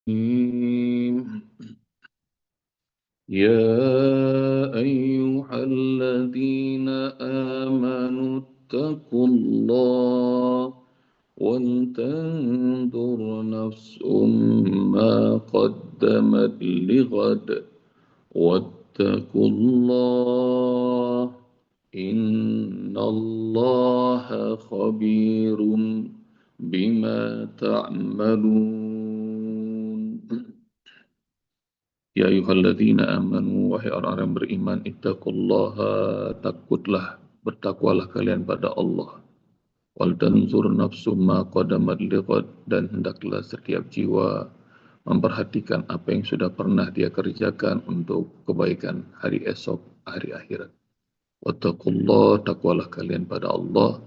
يا أيها الذين آمنوا اتقوا الله ولتنظر نفس ما قدمت لغد واتقوا الله إن الله خبير بما تعملون. Ya ayyuhalladzina amanu, wahai orang-orang yang beriman, ittaqullaha, takutlah, bertakwalah kalian pada Allah. Wal tanzur nafsum ma qadamat lighad, dan hendaklah setiap jiwa memperhatikan apa yang sudah pernah dia kerjakan untuk kebaikan hari esok, hari akhirat. Wattaqullah, takwalah kalian pada Allah.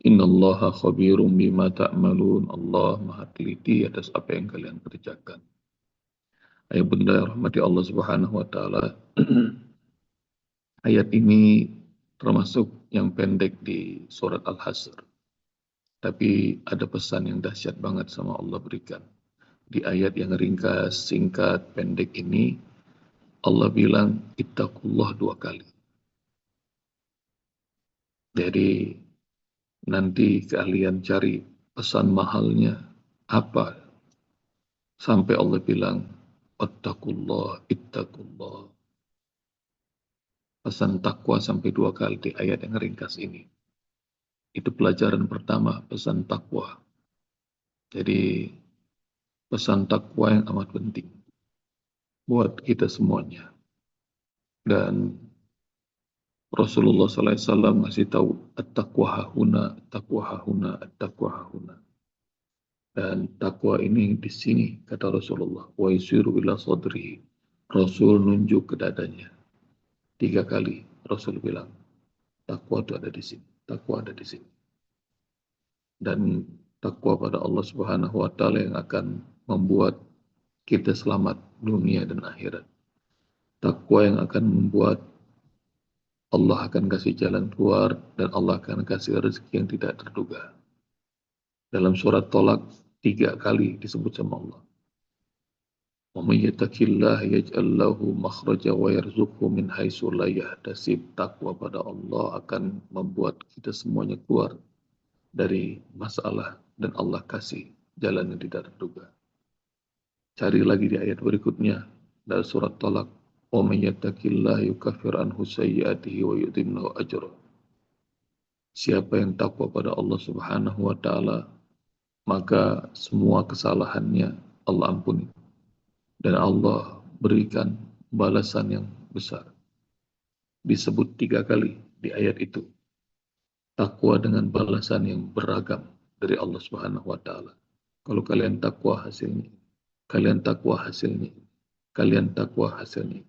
Innallaha khabirum bima ta'malun. Allah Maha teliti atas apa yang kalian kerjakan. Ayah bunda yang rahmati Allah Subhanahu wa taala. Ayat ini termasuk yang pendek di surat Al-Hasr. Tapi ada pesan yang dahsyat banget sama Allah berikan. Di ayat yang ringkas, singkat, pendek ini, Allah bilang, ittaqullah 2 kali. Jadi, nanti kalian cari pesan mahalnya apa? Sampai Allah bilang, ittaqullah, ittaqullah. Pesan takwa sampai 2 kali di ayat yang ringkas ini. Itu pelajaran pertama, pesan takwa. Jadi pesan takwa yang amat penting buat kita semuanya. Dan Rasulullah SAW ngasih tahu at-taqwa hahuna, at-taqwa hahuna, at-taqwa hahuna. Dan takwa ini di sini kata Rasulullah. Wa yusiru ila sadrihi. Rasul nunjuk ke dadanya. 3 kali Rasul bilang, takwa itu ada di sini, takwa ada di sini. Dan takwa pada Allah Subhanahu wa taala yang akan membuat kita selamat dunia dan akhirat. Takwa yang akan membuat Allah akan kasih jalan keluar dan Allah akan kasih rezeki yang tidak terduga. Dalam surat Tolak 3 kali disebut sama Allah. Wa may yattaqillaha yaj'al lahu makhraja wa yarzuqhu min haitsu la yahtasib. Takwa pada Allah akan membuat kita semuanya keluar dari masalah dan Allah kasih jalan yang tidak terduga. Cari lagi di ayat berikutnya dari surat Talaq, "Wa may yattaqillaha yukaffir anhu sayyi'atihi wa yu'tim lahu ajra." Siapa yang takwa pada Allah Subhanahu wa taala, maka semua kesalahannya Allah ampuni dan Allah berikan balasan yang besar. Disebut 3 kali di ayat itu. Takwa dengan balasan yang beragam dari Allah Subhanahu wa taala. Kalau kalian takwa hasilnya, kalian takwa hasilnya, kalian takwa hasilnya.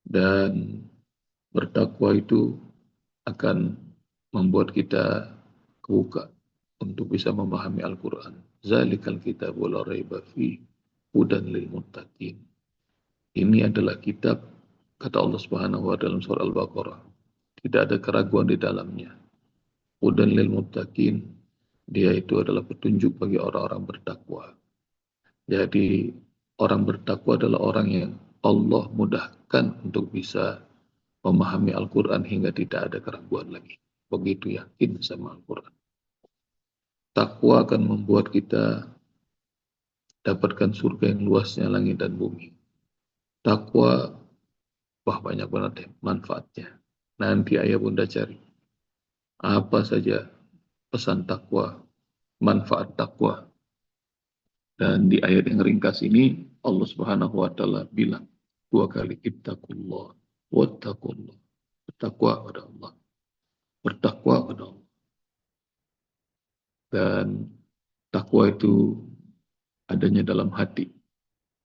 Dan bertakwa itu akan membuat kita kebuka untuk bisa memahami Al-Quran. Zalikal kitabu la raiba fi hudan lil muttaqin. Ini adalah kitab, kata Allah Subhanahu wa taala dalam surah Al-Baqarah. Tidak ada keraguan di dalamnya. Hudan lil muttaqin, dia itu adalah petunjuk bagi orang-orang bertakwa. Jadi orang bertakwa adalah orang yang Allah mudahkan untuk bisa memahami Al-Quran hingga tidak ada keraguan lagi. Begitu yakin sama Al-Quran. Takwa akan membuat kita dapatkan surga yang luasnya langit dan bumi. Takwa, wah banyak banget ya manfaatnya. Nanti ayah bunda cari. Apa saja pesan takwa, manfaat takwa. Dan di ayat yang ringkas ini, Allah Subhanahu wa taala bilang 2 kali, ittaqullah, wattaqullah. Bertakwa pada Allah. Bertakwa pada Allah. Dan takwa itu adanya dalam hati.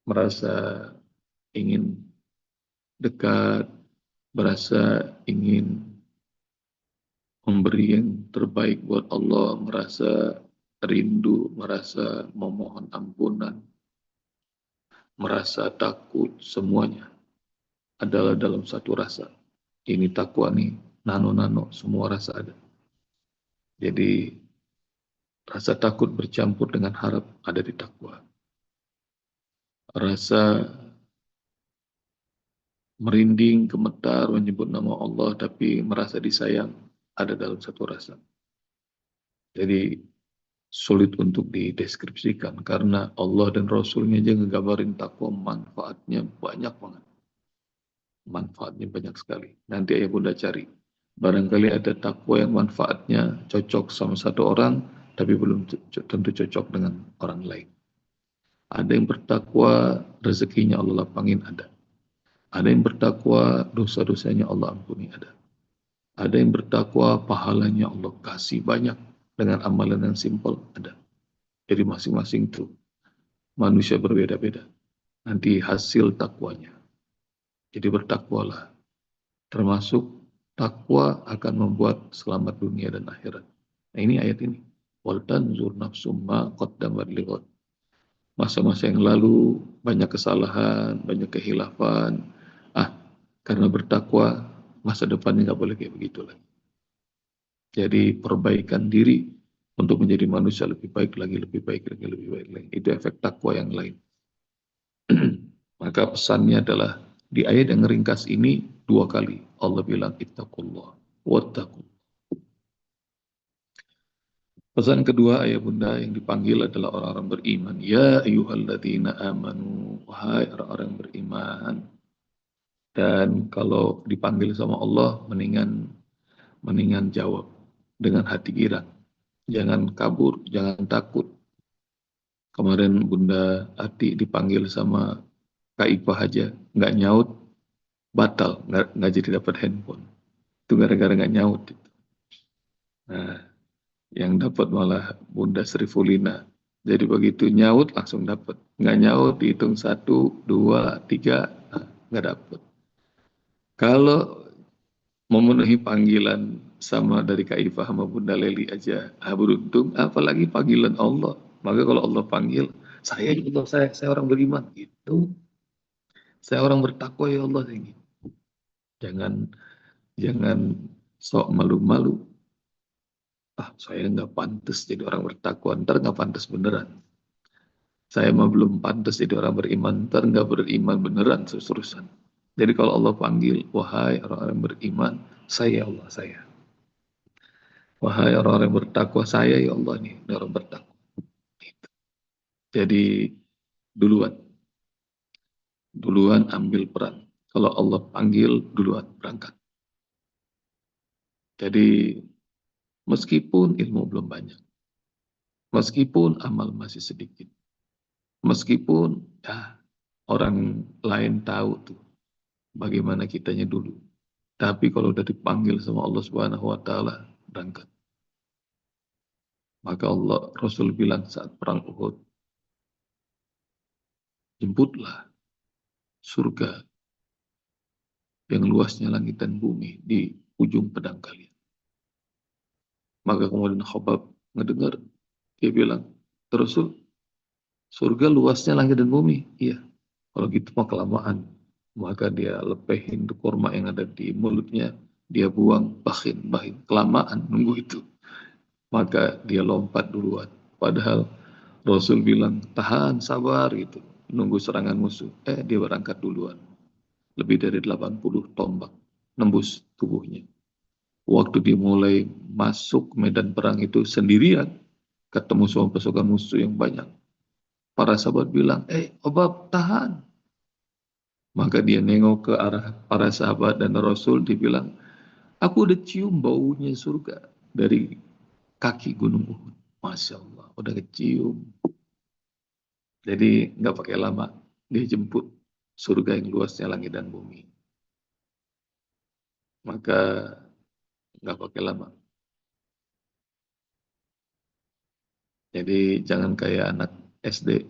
Merasa ingin dekat, merasa ingin memberi yang terbaik buat Allah, merasa rindu, merasa memohon ampunan, merasa takut, semuanya adalah dalam satu rasa. Ini takwa nih, nano-nano, semua rasa ada. Jadi rasa takut bercampur dengan harap ada di takwa. rasa merinding, gemetar menyebut nama Allah, tapi merasa disayang ada dalam satu rasa. Jadi sulit untuk dideskripsikan karena Allah dan Rasulnya aja ngegambarin takwa manfaatnya banyak banget. Manfaatnya banyak sekali. Nanti ayah bunda cari. Barangkali ada takwa yang manfaatnya cocok sama satu orang, tapi belum tentu cocok dengan orang lain. Ada yang bertakwa, rezekinya Allah lapangin, ada. Ada yang bertakwa, dosa-dosanya Allah ampuni, ada. Ada yang bertakwa, pahalanya Allah kasih banyak dengan amalan yang simpel, ada. Jadi masing-masing itu manusia berbeda-beda. Nanti hasil takwanya. Jadi bertakwalah. Termasuk takwa akan membuat selamat dunia dan akhirat. Nah ini ayat ini. Wal tanzur nafsum ma qaddamat lighad. Masa-masa yang lalu banyak kesalahan, banyak kehilafan. Karena bertakwa masa depannya nggak boleh kayak begitu lagi. Jadi perbaikan diri untuk menjadi manusia lebih baik lagi, lebih baik lagi, lebih baik lagi. Itu efek takwa yang lain. Maka pesannya adalah di ayat yang ringkas ini 2 kali Allah bilang ittaqullah wattaqu. Pesan kedua ayah bunda yang dipanggil adalah orang-orang beriman. Ya ayyuhalladzina amanu, wahai orang-orang beriman. Dan kalau dipanggil sama Allah mendingan jawab dengan hati girang. Jangan kabur, jangan takut. Kemarin Bunda Ati dipanggil sama Kak Ipah aja, nggak nyaut, batal, nggak jadi dapat handphone. Itu gara-gara nggak nyaut. Nah, yang dapat malah Bunda Sri Fulina. Jadi begitu nyaut langsung dapat. Nggak nyaut dihitung 1, 2, 3, nggak dapat. Kalau memenuhi panggilan sama dari Kak Ifah sama Bunda Leli aja, beruntung, apalagi panggilan Allah. Maka kalau Allah panggil, saya ya Allah, saya orang beriman gitu. Saya orang bertakwa ya Allah ini. Jangan sok malu-malu. Saya nggak pantas jadi orang bertakwa, ntar nggak pantas beneran. Saya mah belum pantas jadi orang beriman, ntar nggak beriman beneran terus-terusan. Jadi kalau Allah panggil, wahai orang-orang beriman, saya ya Allah, saya. Wahai orang-orang yang bertakwa, saya ya Allah nih, orang bertakwa. Gitu. Jadi duluan ambil peran. Kalau Allah panggil, duluan berangkat. Jadi meskipun ilmu belum banyak, meskipun amal masih sedikit, meskipun orang lain tahu tuh bagaimana kitanya dulu. Tapi kalau udah dipanggil sama Allah Subhanahu wa taala, berangkat. Maka Rasul bilang saat perang Uhud, jemputlah surga yang luasnya langit dan bumi di ujung pedang kalian. Maka kemudian Khabab ngedengar, dia bilang, terus surga luasnya langit dan bumi? Iya. Kalau gitu mah kelamaan. Maka dia lepehin kurma yang ada di mulutnya, dia buang, bahin, kelamaan nunggu itu. Maka dia lompat duluan. Padahal Rasul bilang, tahan, sabar gitu. Nunggu serangan musuh. Dia berangkat duluan. Lebih dari 80 tombak nembus tubuhnya. Waktu dia mulai masuk medan perang itu sendirian, ketemu sama pasukan musuh yang banyak. Para sahabat bilang, Obab, tahan. Maka dia nengok ke arah para sahabat dan Rasul, dibilang, aku udah cium baunya surga dari kaki gunung Uhud. Masya Allah, udah kecium. Jadi nggak pakai lama, dia jemput surga yang luasnya langit dan bumi. Maka nggak pakai lama. Jadi jangan kayak anak SD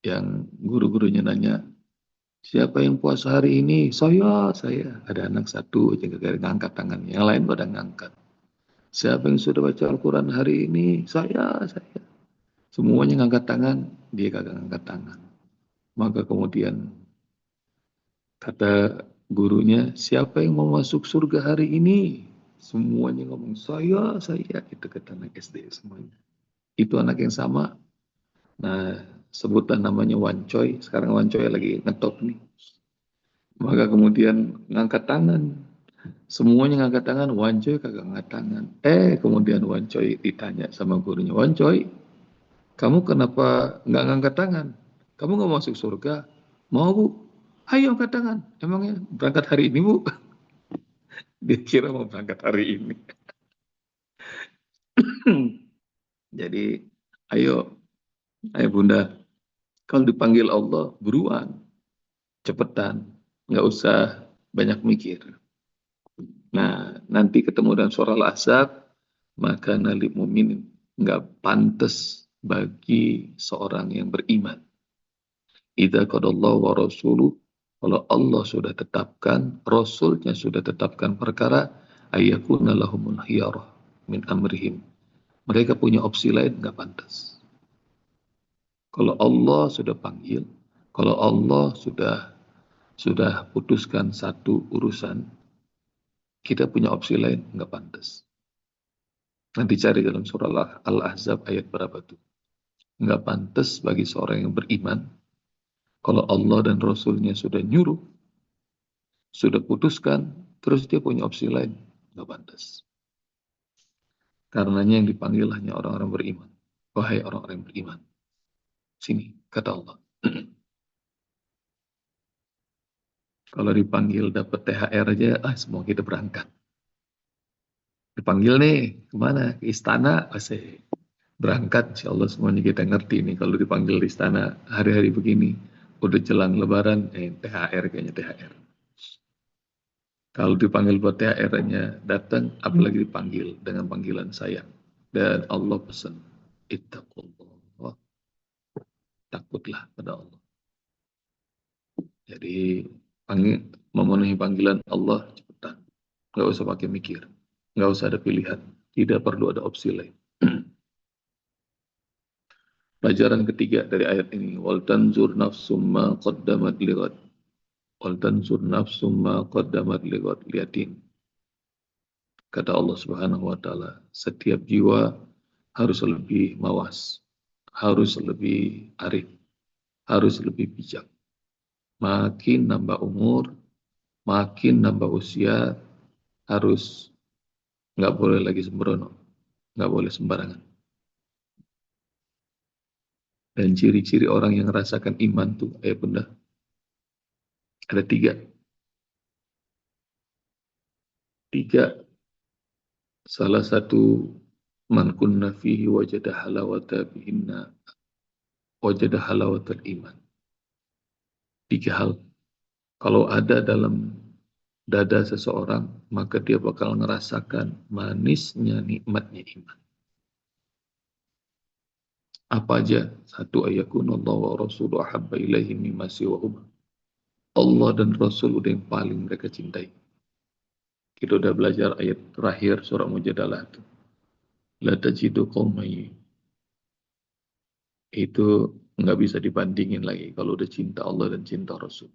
yang guru-gurunya nanya, siapa yang puasa hari ini? Saya. Ada anak satu aja gak ngangkat tangannya, yang lain pada ngangkat. Siapa yang sudah baca Al-Quran hari ini? Saya. Semuanya ngangkat tangan, dia kagak ngangkat tangan. Maka kemudian kata gurunya, siapa yang mau masuk surga hari ini? Semuanya ngomong, saya. Itu kata anak SD semuanya. Itu anak yang sama. Nah, sebutan namanya wancoy, sekarang wancoy lagi ngetop nih. Maka kemudian ngangkat tangan, semuanya ngangkat tangan, wancoy kagak ngangkat tangan. Kemudian wancoy ditanya sama gurunya, wancoy, kamu kenapa nggak ngangkat tangan? Kamu nggak masuk surga? Mau bu? Ayo angkat tangan. Emangnya berangkat hari ini bu? Dia kira mau berangkat hari ini. Jadi, ayo, ayo bunda, kalau dipanggil Allah, buruan, cepetan, nggak usah banyak mikir. Nah, nanti ketemu dalam surah Al-Ahzab, maka nalip muminin nggak pantas bagi seorang yang beriman. Idza qadallahu wa rasuluh, kalau Allah sudah tetapkan, Rasulnya sudah tetapkan perkara, ayyakuna lahumul khiyarah min amrihim. Mereka punya opsi lain, nggak pantas. Kalau Allah sudah panggil, kalau Allah sudah putuskan satu urusan, kita punya opsi lain, nggak pantas. Nanti cari dalam surah Al-Ahzab ayat berapa tuh. Nggak pantas bagi seorang yang beriman, kalau Allah dan Rasulnya sudah nyuruh, sudah putuskan, terus dia punya opsi lain, nggak pantas. Karenanya yang dipanggil hanya orang-orang beriman. Wahai orang-orang yang beriman. Sini, kata Allah. Kalau dipanggil dapat THR aja, semua kita berangkat. Dipanggil nih, kemana? Ke istana, asik. Berangkat, insya Allah semuanya kita ngerti nih. Kalau dipanggil di istana hari-hari begini, udah jelang lebaran, THR kayaknya THR. Kalau dipanggil buat THR-nya datang, apalagi dipanggil dengan panggilan sayang. Dan Allah pesan, ittaqullah, takutlah pada Allah. Jadi memenuhi panggilan Allah cepetan. Nggak usah pakai mikir. Nggak usah ada pilihan. Tidak perlu ada opsi lain. Pelajaran ketiga dari ayat ini. Wal tanzur nafsum ma qaddamat lighad. Wal tanzur nafsum ma qaddamat lighad. Lihatin. Kata Allah Subhanahu wa taala, setiap jiwa harus lebih mawas, harus lebih arif, harus lebih bijak. Makin nambah umur, makin nambah usia, harus nggak boleh lagi sembrono, nggak boleh sembarangan. Dan ciri-ciri orang yang merasakan iman tuh, bunda, ada tiga. Tiga, salah satu man kunna fihi wajada halawata bihinna, wajada halawatal iman. Tiga hal. Kalau ada dalam dada seseorang, maka dia bakal merasakan manisnya nikmatnya iman. Apa aja? Satu, ayakunallah wa rasuluhu ahabba ilaihi mimma siwahuma. Allah dan Rasul udah yang paling mereka cintai. Kita udah belajar ayat terakhir surah Mujadalah itu. La tajidu qaumai. Itu nggak bisa dibandingin lagi kalau udah cinta Allah dan cinta Rasul.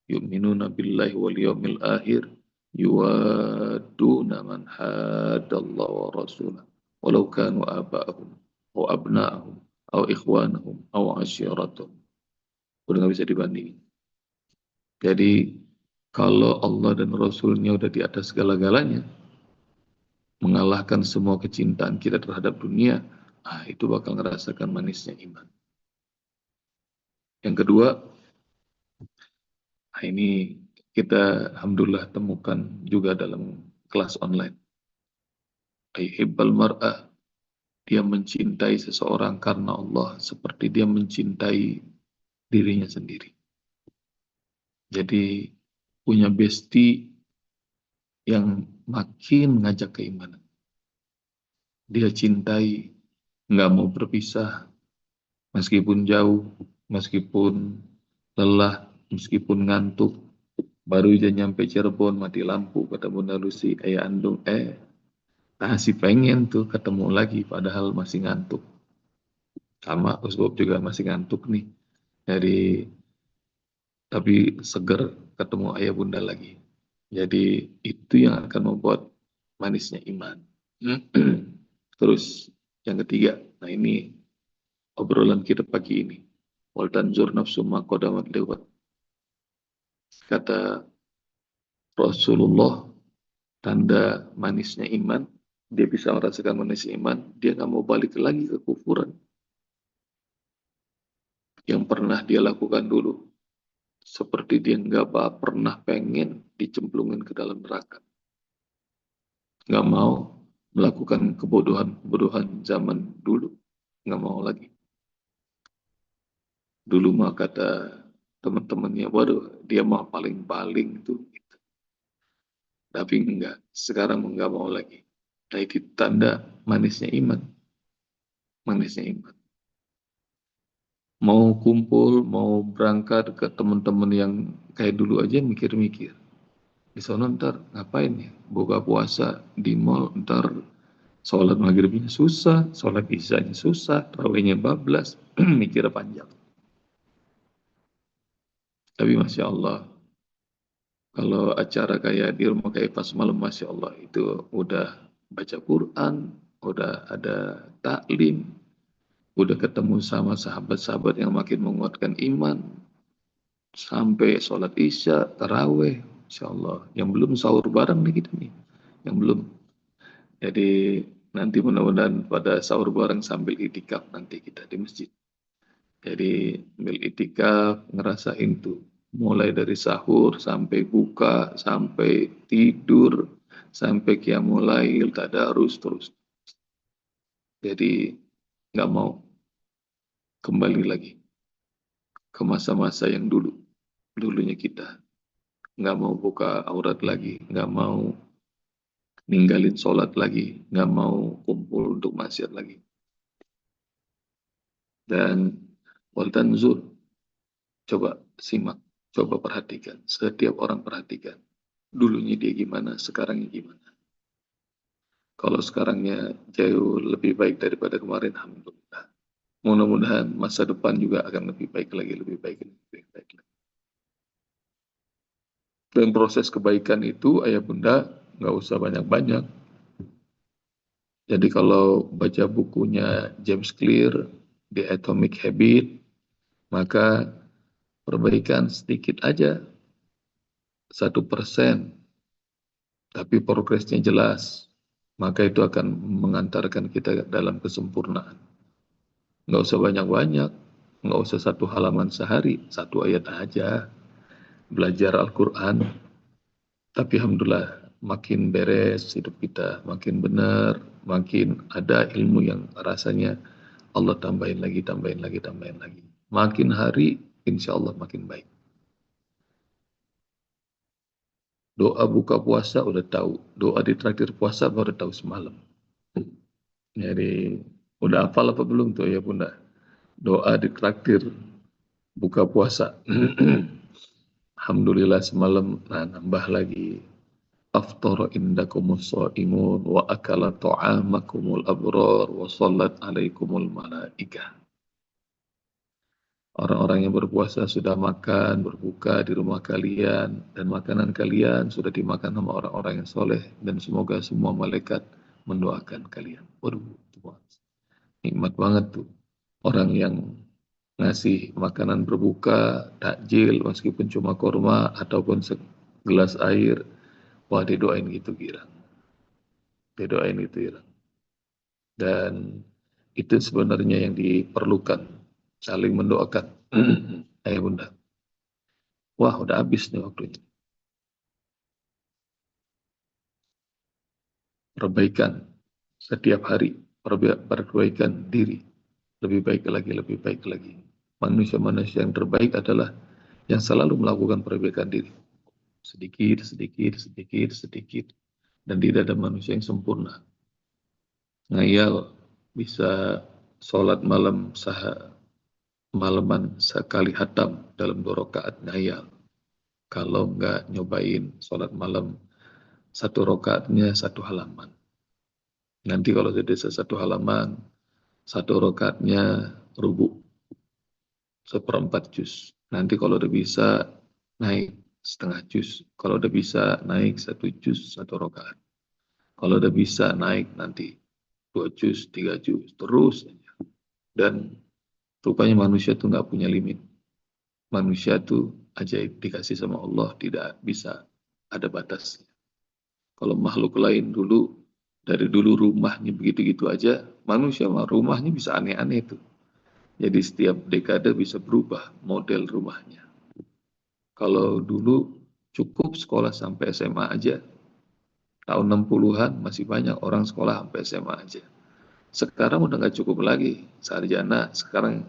Yu'minuna billahi wal yawmil akhir yuwaduna man hadallahu wa rasulah walau kanu aba'ahum aw abna'ahum aw ikhwanahum aw asyiratahum. Udah nggak bisa dibandingin. Jadi kalau Allah dan Rasulnya udah di atas segala-galanya, mengalahkan semua kecintaan kita terhadap dunia, itu bakal ngerasakan manisnya iman. Yang kedua, ini kita alhamdulillah temukan juga dalam kelas online. Ayhibbal mar'ah, dia mencintai seseorang karena Allah seperti dia mencintai dirinya sendiri. Jadi punya bestie yang makin mengajak keimanan. Dia cintai, nggak mau berpisah, meskipun jauh, meskipun lelah, meskipun ngantuk. Baru aja nyampe Cirebon, mati lampu, kata Bunda Lucy, ayah andung, masih pengen tuh ketemu lagi, padahal masih ngantuk. Sama, Usbob juga masih ngantuk nih. Jadi, tapi seger ketemu ayah bunda lagi. Jadi, itu yang akan membuat manisnya iman. Terus, yang ketiga, nah ini obrolan kita pagi ini. Wal tanzur nafsu ma qadamat lewat. Kata Rasulullah, tanda manisnya iman, dia bisa merasakan manisnya iman, dia nggak mau balik lagi ke kufuran yang pernah dia lakukan dulu. Seperti dia nggak pernah pengen dicemplungin ke dalam neraka. Nggak mau melakukan kebodohan-kebodohan zaman dulu. Nggak mau lagi. Dulu mah kata teman-temannya, waduh dia mah paling-paling tuh. Tapi enggak, sekarang enggak mau lagi. Nah itu tanda manisnya iman. Manisnya iman. Mau kumpul, mau berangkat ke teman-teman yang kayak dulu aja mikir-mikir. Di sana ntar ngapain ya? Buka puasa di mall, ntar sholat maghribnya susah, sholat isyanya susah, tarawihnya bablas, mikir panjang. Tapi Masya Allah, kalau acara kayak di rumah kayak pas malam, Masya Allah, itu udah baca Quran, udah ada taklim, udah ketemu sama sahabat-sahabat yang makin menguatkan iman, sampai sholat isya, taraweh, Insya Allah. Yang belum sahur bareng nih kita nih, yang belum. Jadi nanti mudah-mudahan pada sahur bareng sambil itikaf nanti kita di masjid. Jadi sambil itikaf ngerasain tuh, mulai dari sahur sampai buka, sampai tidur, sampai qiyamul lail, tadarus terus. Jadi nggak mau kembali lagi ke masa-masa yang dulunya kita. Nggak mau buka aurat lagi, nggak mau ninggalin sholat lagi, nggak mau kumpul untuk maksiat lagi. Dan wal tanzur, coba simak, coba perhatikan, setiap orang perhatikan. Dulunya dia gimana, sekarangnya gimana. Kalau sekarangnya jauh lebih baik daripada kemarin, alhamdulillah. Mudah-mudahan masa depan juga akan lebih baik lagi, lebih baik lagi. Dan proses kebaikan itu, ayah bunda, nggak usah banyak-banyak. Jadi kalau baca bukunya James Clear, The Atomic Habit, maka perbaikan sedikit aja, 1%, tapi progresnya jelas, maka itu akan mengantarkan kita dalam kesempurnaan. Nggak usah banyak-banyak, nggak usah 1 halaman sehari, 1 ayat aja, belajar Al-Quran. Tapi alhamdulillah, makin beres hidup kita, makin benar, makin ada ilmu yang rasanya Allah tambahin lagi, tambahin lagi, tambahin lagi. Makin hari, insya Allah makin baik. Doa buka puasa udah tahu, doa di traktir puasa baru tahu semalam. Jadi udah hafal apa belum tuh ya bunda? Doa di traktir buka puasa. Alhamdulillah semalam nambah lagi. Aftara indakumus shaimun wa akala ta'amakumul abrar wa sallat alaikumul malaikah. Orang-orang yang berpuasa sudah makan, berbuka di rumah kalian, dan makanan kalian sudah dimakan sama orang-orang yang soleh, dan semoga semua malaikat mendoakan kalian. Waduh, nikmat banget tuh. Orang yang ngasih makanan berbuka, takjil, meskipun cuma korma, ataupun segelas air, wah didoain gitu girang. Didoain gitu girang. Dan itu sebenarnya yang diperlukan, saling mendoakan. Ayah bunda. Wah, udah habis nih waktunya. Perbaikan setiap hari, perbaikan diri. Lebih baik lagi, lebih baik lagi. Manusia-manusia yang terbaik adalah yang selalu melakukan perbaikan diri. Sedikit, sedikit, sedikit, sedikit. Dan tidak ada manusia yang sempurna. Ngayal bisa sholat malam malaman sekali hatam dalam 2 rakaat ngayal. Kalau nggak nyobain sholat malam 1 rakaatnya 1 halaman. Nanti kalau sudah 1 halaman, 1 rakaatnya rubu, 1/4 juz. Nanti kalau udah bisa naik setengah juz. Kalau udah bisa naik 1 juz, 1 rakaat. Kalau udah bisa naik nanti 2 juz, 3 juz, terus. Dan Rupanya manusia tuh nggak punya limit. Manusia tuh ajaib, dikasih sama Allah, tidak bisa ada batasnya. Kalau makhluk lain dulu, dari dulu rumahnya begitu-gitu aja, manusia mah rumahnya bisa aneh-aneh tuh. Jadi setiap dekade bisa berubah model rumahnya. Kalau dulu cukup sekolah sampai SMA aja, tahun 60-an masih banyak orang sekolah sampai SMA aja. Sekarang udah nggak cukup lagi, sarjana, sekarang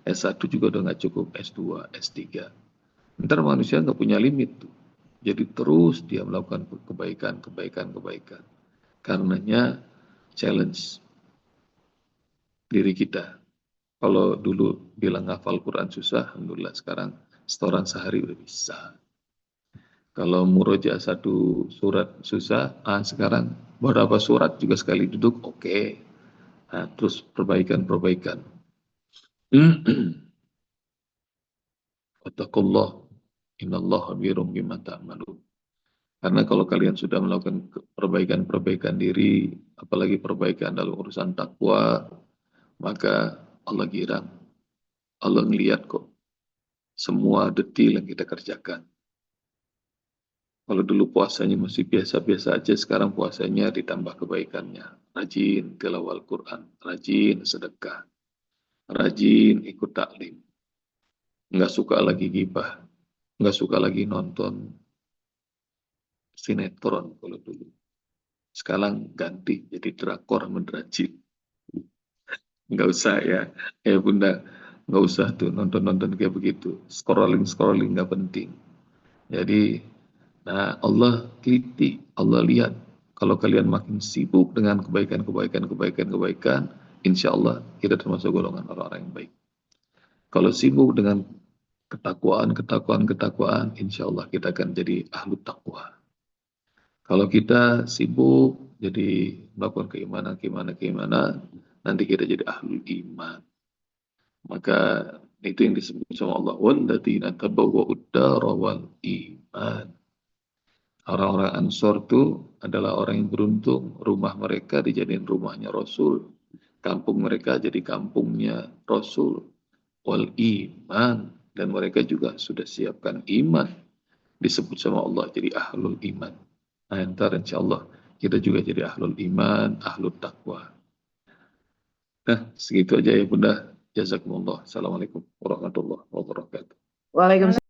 S1 juga udah nggak cukup, S2, S3. Ntar manusia nggak punya limit tuh. Jadi terus dia melakukan kebaikan, kebaikan, kebaikan. Karenanya challenge diri kita. Kalau dulu bilang ngafal Quran susah, alhamdulillah sekarang setoran sehari udah bisa. Kalau murojaah satu surat susah, sekarang beberapa surat juga sekali duduk oke. Nah, terus perbaikan-perbaikan. Wattaqullah, innallaha khabirum bima ta'malun. Karena kalau kalian sudah melakukan perbaikan-perbaikan diri, apalagi perbaikan dalam urusan takwa, maka Allah girang. Allah ngelihat kok semua detil yang kita kerjakan. Kalau dulu puasanya masih biasa-biasa aja, sekarang puasanya ditambah kebaikannya. Rajin tilawah Al-Quran, rajin sedekah, rajin ikut taklim. Nggak suka lagi gibah, nggak suka lagi nonton sinetron kalau dulu. Sekarang ganti jadi drakor mendrajit. Nggak usah ya, bunda, nggak usah tuh nonton-nonton kayak begitu. Scrolling-scrolling nggak penting. Jadi, nah Allah teliti, Allah lihat. Kalau kalian makin sibuk dengan kebaikan, insya Allah kita termasuk golongan orang-orang yang baik. Kalau sibuk dengan ketakwaan, insya Allah kita akan jadi ahlu takwa. Kalau kita sibuk jadi melakukan keimanan, nanti kita jadi ahlu iman. Maka itu yang disebut sama Allah, walladzina tabawwa'ud dara wal iman. Orang-orang Ansor itu adalah orang yang beruntung, rumah mereka dijadiin rumahnya Rasul, kampung mereka jadi kampungnya Rasul, wal iman, dan mereka juga sudah siapkan iman, disebut sama Allah jadi ahlul iman. Nah, ntar insya Allah kita juga jadi ahlul iman, ahlul taqwa. Nah, segitu aja ya Bunda. Jazakumullah. Assalamualaikum warahmatullahi wabarakatuh. Waalaikumsalam.